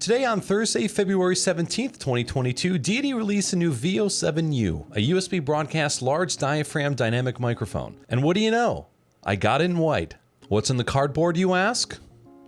Today on Thursday, February 17th, 2022, Deity released a new VO-7U, a USB broadcast large diaphragm dynamic microphone. And what do you know? I got it in white. What's in the cardboard, you ask?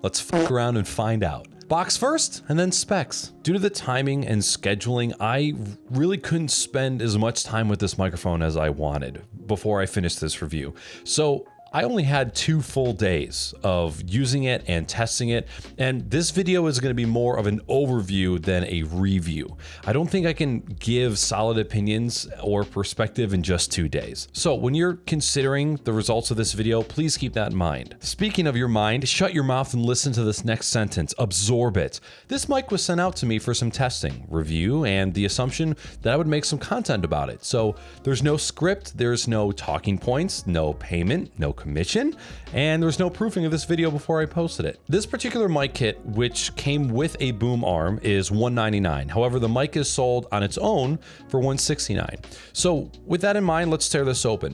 Let's fuck around and find out. Box first, and then specs. Due to the timing and scheduling, I really couldn't spend as much time with this microphone as I wanted before I finished this review. So I only had 2 full days of using it and testing it, and this video is going to be more of an overview than a review. I don't think I can give solid opinions or perspective in just 2 days. So when you're considering the results of this video, please keep that in mind. Speaking of your mind, shut your mouth and listen to this next sentence. Absorb it. This mic was sent out to me for some testing, review, and the assumption that I would make some content about it. So there's no script, there's no talking points, no payment, no commission, and there's no proofing of this video before I posted it. This particular mic kit, which came with a boom arm, is $199. However, the mic is sold on its own for $169. So with that in mind, let's tear this open.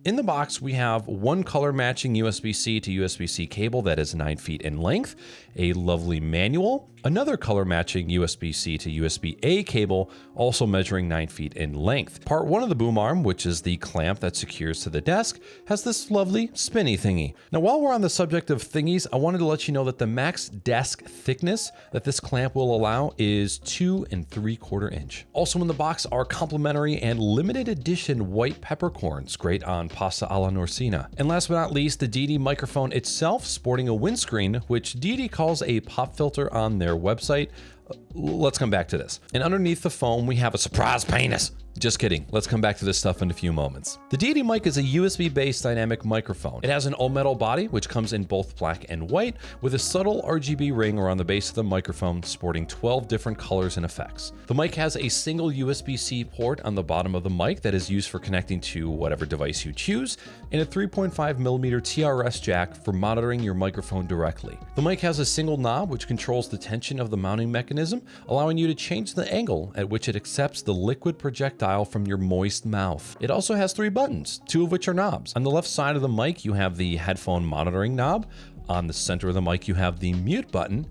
In the box, we have one color matching USB-C to USB-C cable that is 9 feet in length, a lovely manual, another color matching USB-C to USB-A cable, also measuring 9 feet in length. Part 1 of the boom arm, which is the clamp that secures to the desk, has this lovely spinny thingy. Now, while we're on the subject of thingies, I wanted to let you know that the max desk thickness that this clamp will allow is 2 3/4 inch. Also in the box are complimentary and limited edition white peppercorns, great on pasta alla norsina. And last but not least, the Deity microphone itself, sporting a windscreen, which Deity calls a pop filter on their website. Let's come back to this. And underneath the foam, we have a surprise penis. Just kidding. Let's come back to this stuff in a few moments. The Deity mic is a USB-based dynamic microphone. It has an all-metal body, which comes in both black and white, with a subtle RGB ring around the base of the microphone, sporting 12 different colors and effects. The mic has a single USB-C port on the bottom of the mic that is used for connecting to whatever device you choose, and a 3.5mm TRS jack for monitoring your microphone directly. The mic has a single knob which controls the tension of the mounting mechanism, allowing you to change the angle at which it accepts the liquid projectile from your moist mouth. It also has 3 buttons, 2 of which are knobs. On the left side of the mic, you have the headphone monitoring knob. On the center of the mic, you have the mute button,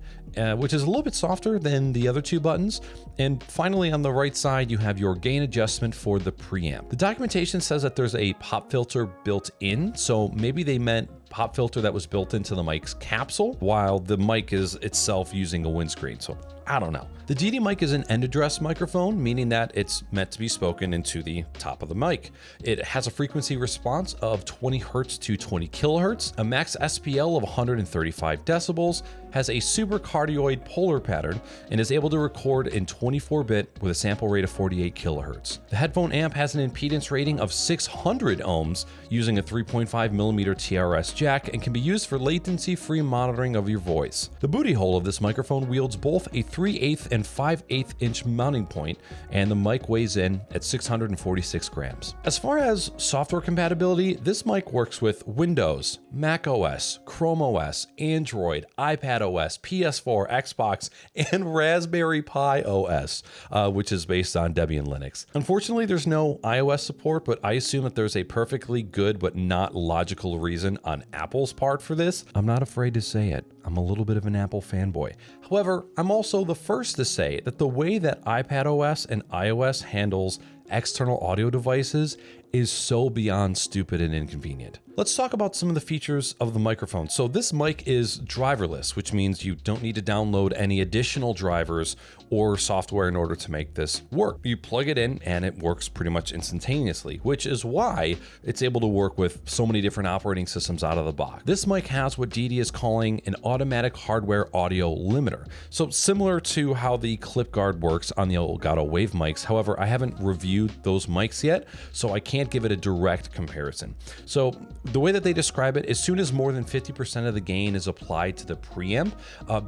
which is a little bit softer than the other 2 buttons. And finally, on the right side, you have your gain adjustment for the preamp. The documentation says that there's a pop filter built in, so maybe they meant pop filter that was built into the mic's capsule, while the mic is itself using a windscreen. So I don't know. The Deity mic is an end address microphone, meaning that it's meant to be spoken into the top of the mic. It has a frequency response of 20 Hz to 20 kHz, a max SPL of 135 decibels, has a supercardioid polar pattern, and is able to record in 24-bit with a sample rate of 48 kHz. The headphone amp has an impedance rating of 600 ohms using a 3.5mm TRS jack and can be used for latency-free monitoring of your voice. The booty hole of this microphone wields both a 3/8 and 5/8 inch mounting point, and the mic weighs in at 646 grams. As far as software compatibility, this mic works with Windows, macOS, Chrome OS, Android, iPad OS, PS4, Xbox, and Raspberry Pi OS, which is based on Debian Linux. Unfortunately, there's no iOS support, but I assume that there's a perfectly good but not logical reason on Apple's part for this. I'm not afraid to say it. I'm a little bit of an Apple fanboy. However, I'm also the first to say that the way that iPad OS and iOS handles external audio devices is so beyond stupid and inconvenient. Let's talk about some of the features of the microphone. So this mic is driverless, which means you don't need to download any additional drivers or software in order to make this work. You plug it in and it works pretty much instantaneously, which is why it's able to work with so many different operating systems out of the box. This mic has what Deity is calling an automatic hardware audio limiter. So similar to how the clip guard works on the Elgato Wave mics. However, I haven't reviewed those mics yet, so I can't give it a direct comparison. So the way that they describe it, as soon as more than 50% of the gain is applied to the preamp,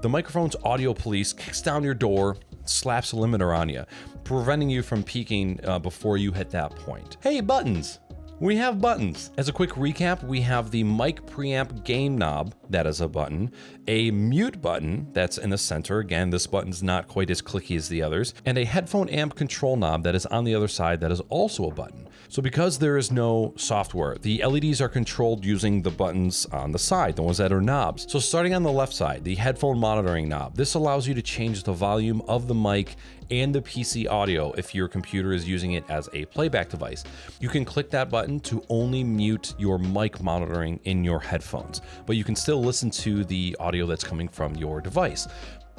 the microphone's audio police kicks down your door, slaps a limiter on you, preventing you from peaking before you hit that point. Hey, buttons! we have buttons. As a quick recap, we have the mic preamp gain knob, that is a button, a mute button that's in the center, again this button's not quite as clicky as the others, and a headphone amp control knob that is on the other side that is also a button. So because there is no software, the LEDs are controlled using the buttons on the side, the ones that are knobs. So starting on the left side, the headphone monitoring knob, this allows you to change the volume of the mic and the PC audio if your computer is using it as a playback device. You can click that button to only mute your mic monitoring in your headphones, but you can still listen to the audio that's coming from your device.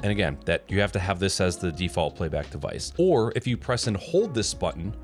And again, that you have to have this as the default playback device. Or if you press and hold this button,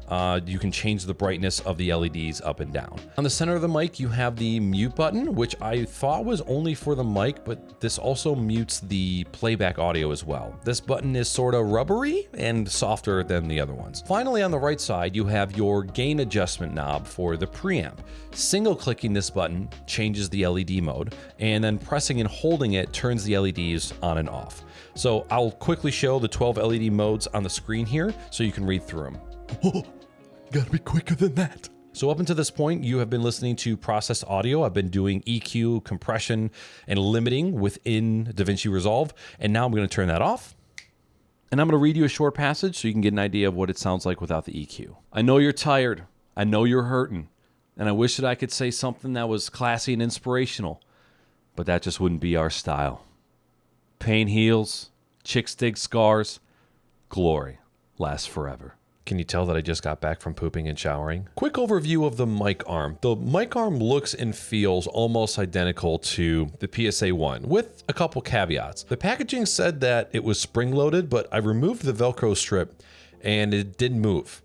you can change the brightness of the LEDs up and down. On the center of the mic, you have the mute button, which I thought was only for the mic, but this also mutes the playback audio as well. This button is sort of rubbery and softer than the other ones. Finally, on the right side, you have your gain adjustment knob for the preamp. Single clicking this button changes the LED mode, and then pressing and holding it turns the LEDs on and off. So I'll quickly show the 12 LED modes on the screen here so you can read through them. Oh, gotta be quicker than that. So up until this point, you have been listening to processed audio. I've been doing EQ, compression, and limiting within DaVinci Resolve. And now I'm gonna turn that off. And I'm gonna read you a short passage so you can get an idea of what it sounds like without the EQ. I know you're tired. I know you're hurting. And I wish that I could say something that was classy and inspirational, but that just wouldn't be our style. Pain heals, chicks dig scars, glory lasts forever. Can you tell that I just got back from pooping and showering? Quick overview of the mic arm. The mic arm looks and feels almost identical to the PSA-1 with a couple caveats. The packaging said that it was spring-loaded, but I removed the Velcro strip and it didn't move.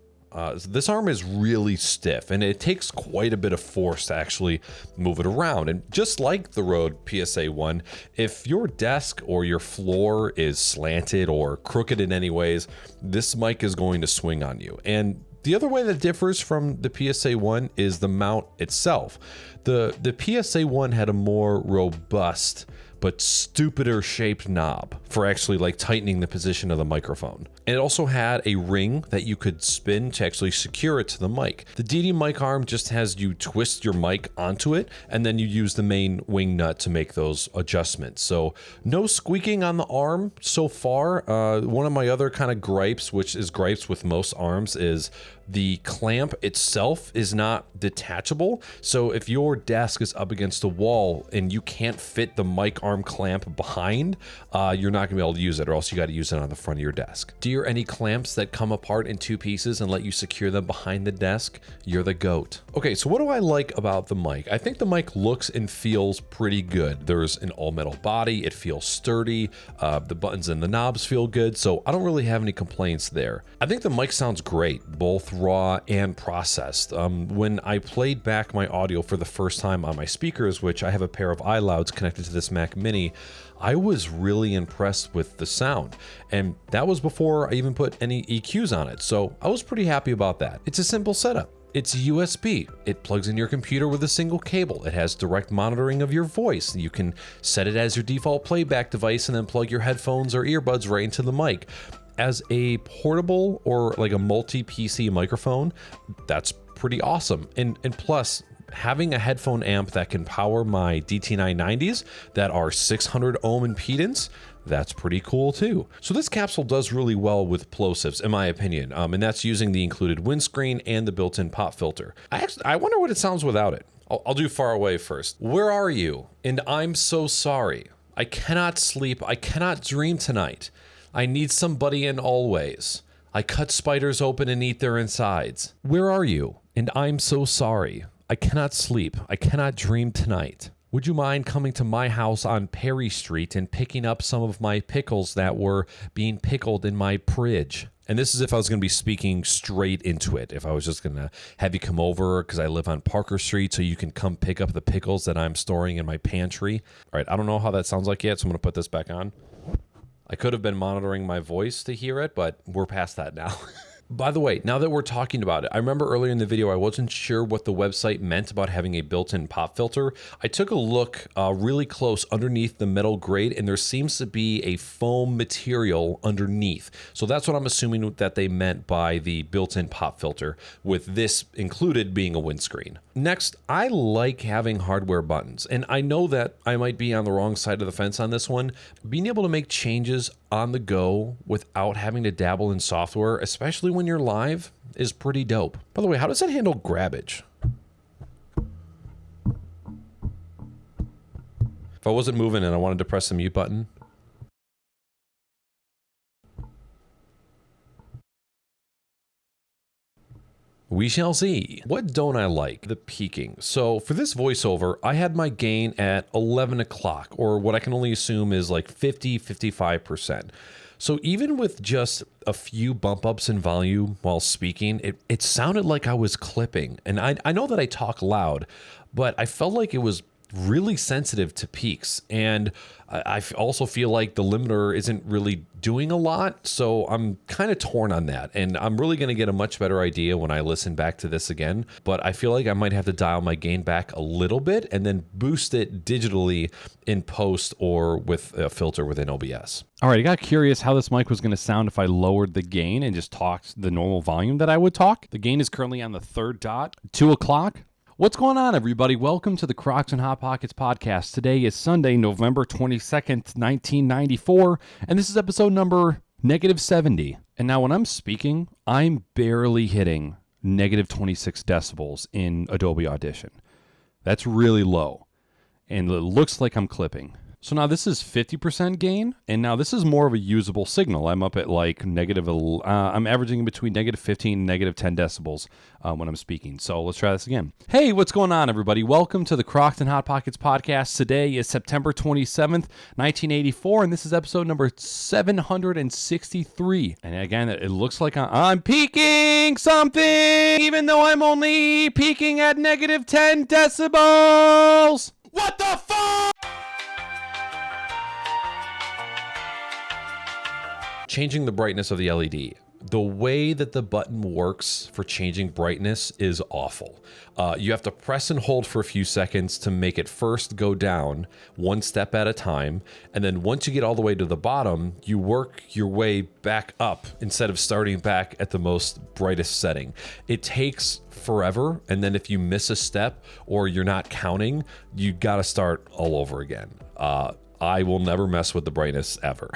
This arm is really stiff and it takes quite a bit of force to actually move it around. And just like the Rode PSA-1, if your desk or your floor is slanted or crooked in any ways, this mic is going to swing on you. And the other way that differs from the PSA-1 is the mount itself. The PSA-1 had a more robust but stupider shaped knob for actually like tightening the position of the microphone. And it also had a ring that you could spin to actually secure it to the mic. The Deity mic arm just has you twist your mic onto it and then you use the main wing nut to make those adjustments. So no squeaking on the arm so far. One of my other kind of gripes, which is gripes with most arms, is the clamp itself is not detachable. So if your desk is up against a wall and you can't fit the mic arm clamp behind, you're not gonna be able to use it, or else you gotta use it on the front of your desk. Do you any clamps that come apart in two pieces and let you secure them behind the desk? You're the GOAT. Okay, so what do I like about the mic? I think the mic looks and feels pretty good. There's an all metal body, it feels sturdy, the buttons and the knobs feel good, so I don't really have any complaints there. I think the mic sounds great, both raw and processed. When I played back my audio for the first time on my speakers, which I have a pair of iLouds connected to this Mac Mini, I was really impressed with the sound. And that was before I even put any EQs on it, so I was pretty happy about that. It's a simple setup. It's USB. It plugs in your computer with a single cable. It has direct monitoring of your voice. You can set it as your default playback device and then plug your headphones or earbuds right into the mic. As a portable or like a multi-PC microphone, that's pretty awesome. And plus, having a headphone amp that can power my DT990s that are 600 ohm impedance, that's pretty cool too. So this capsule does really well with plosives, in my opinion, and that's using the included windscreen and the built-in pop filter. I wonder what it sounds without it. I'll do far away first. Where are you? And I'm so sorry. I cannot sleep. I cannot dream tonight. I need somebody in always. I cut spiders open and eat their insides. Where are you? And I'm so sorry. I cannot sleep. I cannot dream tonight. Would you mind coming to my house on Perry Street and picking up some of my pickles that were being pickled in my fridge? And this is if I was going to be speaking straight into it. If I was just going to have you come over because I live on Parker Street so you can come pick up the pickles that I'm storing in my pantry. All right, I don't know how that sounds like yet, so I'm going to put this back on. I could have been monitoring my voice to hear it, but we're past that now. By the way, now that we're talking about it, I remember earlier in the video I wasn't sure what the website meant about having a built-in pop filter. I took a look really close underneath the metal grate, and there seems to be a foam material underneath. So that's what I'm assuming that they meant by the built-in pop filter, with this included being a windscreen. Next, I like having hardware buttons, and I know that I might be on the wrong side of the fence on this one. Being able to make changes on the go without having to dabble in software, especially when you're live, is pretty dope. By the way, how does it handle grabbage? If I wasn't moving and I wanted to press the mute button. We shall see. What don't I like? The peaking. So for this voiceover, I had my gain at 11 o'clock, or what I can only assume is like 55%. So even with just a few bump ups in volume while speaking, it sounded like I was clipping. And I know that I talk loud, but I felt like it was really sensitive to peaks. And I also feel like the limiter isn't really doing a lot. So I'm kind of torn on that. And I'm really going to get a much better idea when I listen back to this again. But I feel like I might have to dial my gain back a little bit and then boost it digitally in post or with a filter within OBS. All right, I got curious how this mic was going to sound if I lowered the gain and just talked the normal volume that I would talk. The gain is currently on the third dot, 2 o'clock. What's going on, everybody? Welcome to the Crocs and Hot Pockets podcast. Today is Sunday, November 22nd, 1994, and this is episode number -70. And now when I'm speaking, I'm barely hitting -26 decibels in Adobe Audition. That's really low, and it looks like I'm clipping. So now this is 50% gain, and now this is more of a usable signal. I'm up at like I'm averaging between -15 and -10 decibels when I'm speaking. So let's try this again. Hey, what's going on, everybody? Welcome to the Crocs and Hot Pockets podcast. Today is September 27th, 1984, and this is episode number 763. And again, it looks like I'm peaking something, even though I'm only peaking at -10 decibels. What the fuck? Changing the brightness of the LED. The way that the button works for changing brightness is awful. You have to press and hold for a few seconds to make it first go down one step at a time. And then once you get all the way to the bottom, you work your way back up instead of starting back at the most brightest setting. It takes forever. And then if you miss a step or you're not counting, you got to start all over again. I will never mess with the brightness ever.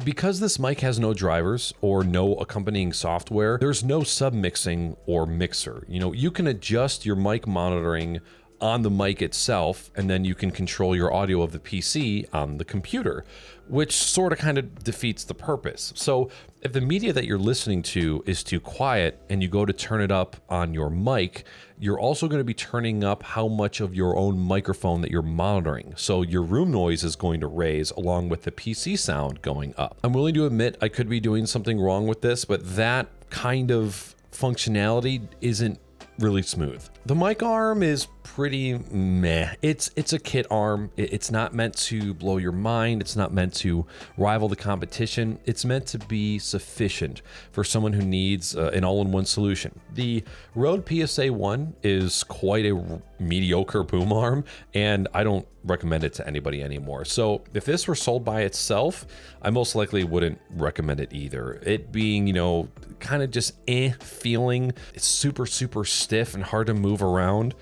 Because this mic has no drivers or no accompanying software, there's no submixing or mixer. You know, you can adjust your mic monitoring on the mic itself, and then you can control your audio of the PC on the computer, which sort of kind of defeats the purpose. So if the media that you're listening to is too quiet and you go to turn it up on your mic, you're also going to be turning up how much of your own microphone that you're monitoring. So your room noise is going to raise along with the PC sound going up. I'm willing to admit I could be doing something wrong with this, but that kind of functionality isn't really smooth. The mic arm is pretty meh. It's a kit arm. It's not meant to blow your mind. It's not meant to rival the competition. It's meant to be sufficient for someone who needs an all-in-one solution. The Rode PSA-1 is quite a mediocre boom arm, and I don't recommend it to anybody anymore. So if this were sold by itself, I most likely wouldn't recommend it either. It being, you know, kind of just feeling. It's super stiff and hard to move around.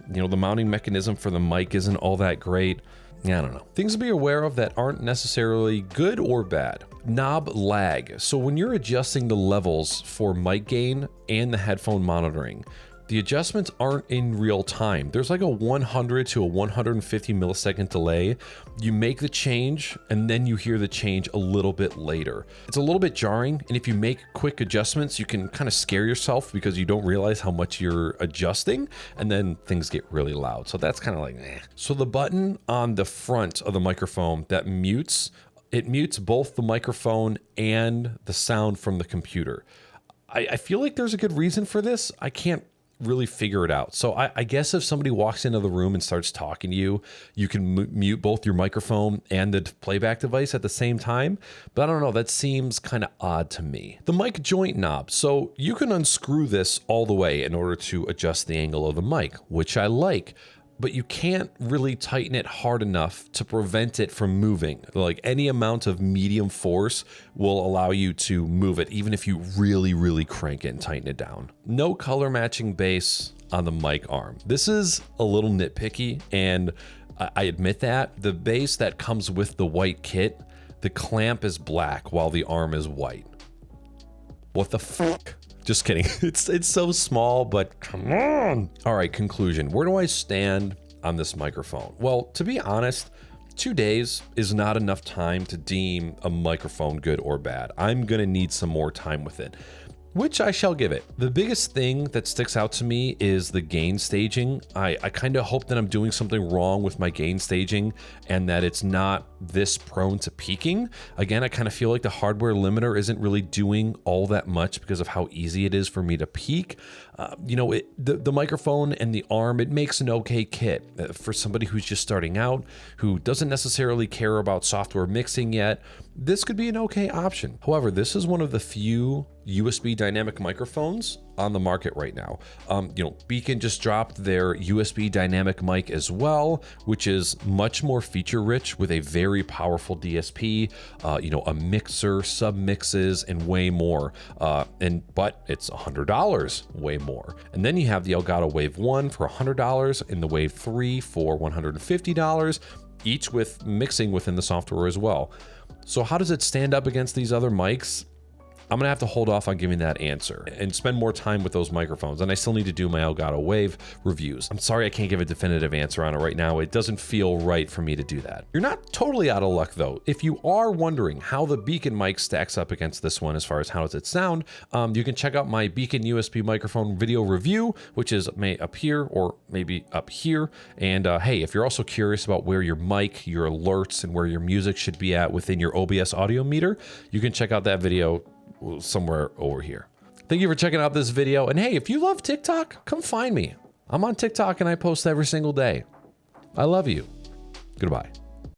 You know, the mounting mechanism for the mic isn't all that great. I don't know. Things to be aware of that aren't necessarily good or bad. Knob lag. So when you're adjusting the levels for mic gain and the headphone monitoring, the adjustments aren't in real time. There's like a 100 to a 150 millisecond delay. You make the change and then you hear the change a little bit later. It's a little bit jarring, and if you make quick adjustments, you can kind of scare yourself because you don't realize how much you're adjusting, and then things get really loud. So that's kind of like, eh. So the button on the front of the microphone that mutes, it mutes both the microphone and the sound from the computer. I feel like there's a good reason for this. I can't really figure it out. So I guess if somebody walks into the room and starts talking to you, you can mute both your microphone and the playback device at the same time. But I don't know, that seems kind of odd to me. The mic joint knob. So you can unscrew this all the way in order to adjust the angle of the mic, which I like. But you can't really tighten it hard enough to prevent it from moving. Like any amount of medium force will allow you to move it, even if you really crank it and tighten it down. No color matching bass. on the mic arm. This is a little nitpicky, and I admit that. The base that comes with the white kit, the clamp is black while the arm is white. What the fuck? Just kidding. It's so small, but come on. All right, conclusion. Where do I stand on this microphone? Well, to be honest, 2 days is not enough time to deem a microphone good or bad. I'm gonna need some more time with it, which I shall give it. The biggest thing that sticks out to me is the gain staging. I kind of hope that I'm doing something wrong with my gain staging and that it's not this prone to peaking. Again, I kind of feel like the hardware limiter isn't really doing all that much because of how easy it is for me to peak. The microphone and the arm, it makes an okay kit for somebody who's just starting out, who doesn't necessarily care about software mixing yet. This could be an okay option. However, this is one of the few USB dynamic microphones on the market right now. Beacon just dropped their USB dynamic mic as well, which is much more feature rich with a very powerful DSP, a mixer, sub mixes, and way more. But it's $100, way more. And then you have the Elgato Wave 1 for $100 and the Wave 3 for $150, each with mixing within the software as well. So how does it stand up against these other mics? I'm gonna have to hold off on giving that answer and spend more time with those microphones. And I still need to do my Elgato Wave reviews. I'm sorry I can't give a definitive answer on it right now. It doesn't feel right for me to do that. You're not totally out of luck though. If you are wondering how the Beacon mic stacks up against this one as far as how does it sound, you can check out my Beacon USB microphone video review, which is may up here or maybe up here. And hey, if you're also curious about where your mic, your alerts, and where your music should be at within your OBS audio meter, you can check out that video somewhere over here. Thank you for checking out this video. And hey, if you love TikTok, come find me. I'm on TikTok and I post every single day. I love you. Goodbye.